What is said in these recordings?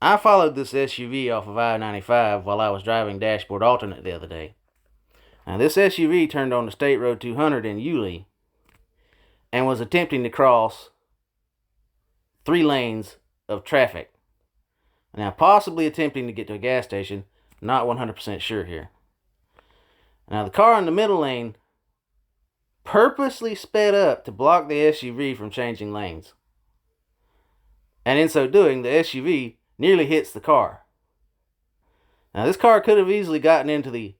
I followed this SUV off of I-95 while I was driving dashboard alternate the other day. Now, this SUV turned onto State Road 200 in Yulee and was attempting to cross 3 lanes of traffic. Now, possibly attempting to get to a gas station, not 100% sure here. Now, the car in the middle lane purposely sped up to block the SUV from changing lanes. And in so doing, the SUV nearly hits the car. Now, this car could have easily gotten into the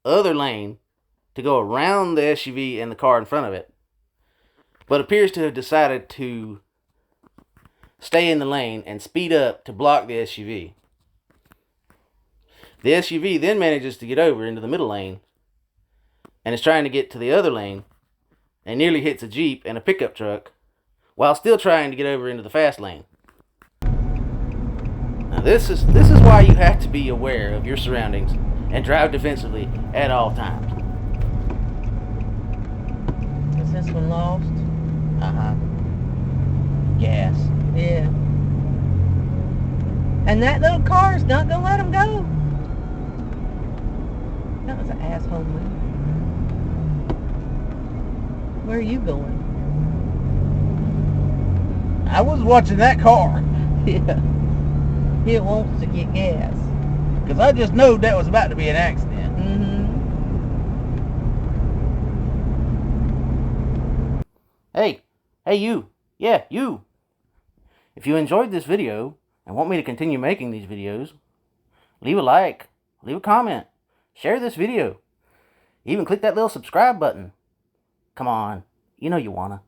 other lane to go around the SUV and the car in front of it, but appears to have decided to stay in the lane and speed up to block the SUV. The SUV then manages to get over into the middle lane and is trying to get to the other lane and nearly hits a Jeep and a pickup truck while still trying to get over into the fast lane. Now, this is why you have to be aware of your surroundings and drive defensively at all times. Is this one lost? Gas. Yeah. And that little car's not gonna let him go. That was an asshole move. Where are you going? I was watching that car. Yeah. It wants to get gas. Because I just knew that was about to be an accident. Mm-hmm. Hey you. Yeah, you. If you enjoyed this video and want me to continue making these videos, leave a like, leave a comment, share this video, even click that little subscribe button. Come on, you know you wanna.